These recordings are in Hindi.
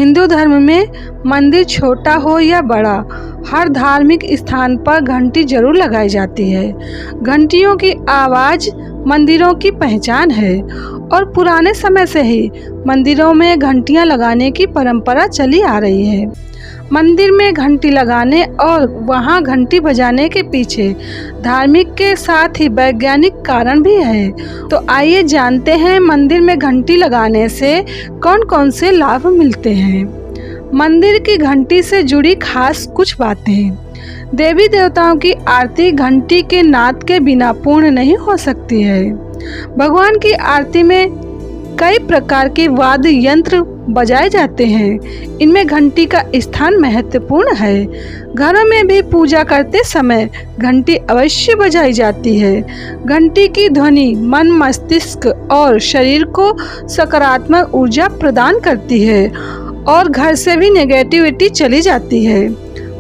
हिंदू धर्म में मंदिर छोटा हो या बड़ा, हर धार्मिक स्थान पर घंटी जरूर लगाई जाती है। घंटियों की आवाज़ मंदिरों की पहचान है और पुराने समय से ही मंदिरों में घंटियां लगाने की परंपरा चली आ रही है। मंदिर में घंटी लगाने और वहां घंटी बजाने के पीछे धार्मिक के साथ ही वैज्ञानिक कारण भी है। तो आइए जानते हैं मंदिर में घंटी लगाने से कौन कौन से लाभ मिलते हैं। मंदिर की घंटी से जुड़ी खास कुछ बातें। देवी देवताओं की आरती घंटी के नाद के बिना पूर्ण नहीं हो सकती है। भगवान की आरती में कई प्रकार के वाद्य यंत्र बजाए जाते हैं, इनमें घंटी का स्थान महत्वपूर्ण है। घरों में भी पूजा करते समय घंटी अवश्य बजाई जाती है। घंटी की ध्वनि मन, मस्तिष्क और शरीर को सकारात्मक ऊर्जा प्रदान करती है और घर से भी नेगेटिविटी चली जाती है।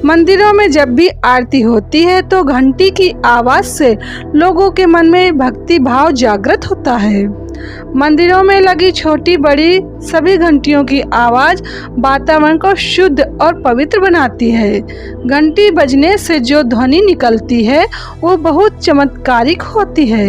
मंदिरों में जब भी आरती होती है तो घंटी की आवाज़ से लोगों के मन में भक्ति भाव जागृत होता है। मंदिरों में लगी छोटी बड़ी सभी घंटियों की आवाज़ वातावरण को शुद्ध और पवित्र बनाती है। घंटी बजने से जो ध्वनि निकलती है वो बहुत चमत्कारिक होती है।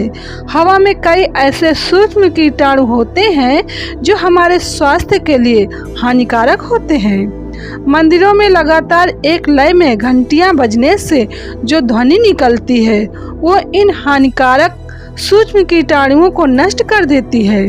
हवा में कई ऐसे सूक्ष्म कीटाणु होते हैं जो हमारे स्वास्थ्य के लिए हानिकारक होते हैं। मंदिरों में लगातार एक लय में घंटियां बजने से जो ध्वनि निकलती है वो इन हानिकारक सूक्ष्म कीटाणुओं को नष्ट कर देती है।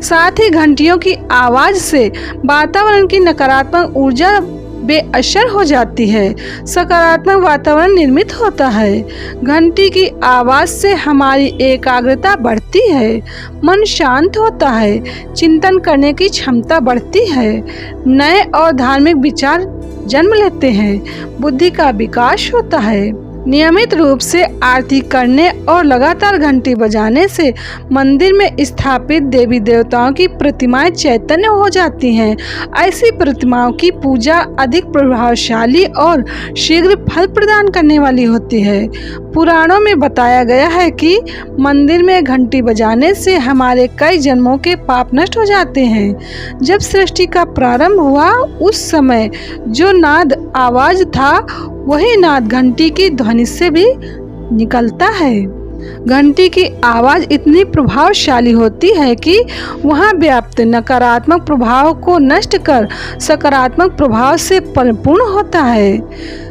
साथ ही घंटियों की आवाज़ से वातावरण की नकारात्मक ऊर्जा बेअसर हो जाती है, सकारात्मक वातावरण निर्मित होता है। घंटी की आवाज़ से हमारी एकाग्रता बढ़ती है, मन शांत होता है, चिंतन करने की क्षमता बढ़ती है, नए और धार्मिक विचार जन्म लेते हैं, बुद्धि का विकास होता है। नियमित रूप से आरती करने और लगातार घंटी बजाने से मंदिर में स्थापित देवी देवताओं की प्रतिमाएं चैतन्य हो जाती हैं। ऐसी प्रतिमाओं की पूजा अधिक प्रभावशाली और शीघ्र फल प्रदान करने वाली होती है। पुराणों में बताया गया है कि मंदिर में घंटी बजाने से हमारे कई जन्मों के पाप नष्ट हो जाते हैं। जब सृष्टि का प्रारंभ हुआ उस समय जो नाद आवाज़ था वही नाद घंटी की ध्वनि से भी निकलता है। घंटी की आवाज़ इतनी प्रभावशाली होती है कि वहाँ व्याप्त नकारात्मक प्रभाव को नष्ट कर सकारात्मक प्रभाव से परिपूर्ण होता है।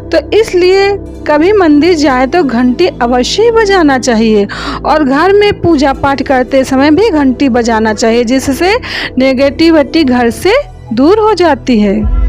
तो इसलिए कभी मंदिर जाए तो घंटी अवश्य ही बजाना चाहिए और घर में पूजा पाठ करते समय भी घंटी बजाना चाहिए, जिससे नेगेटिविटी घर से दूर हो जाती है।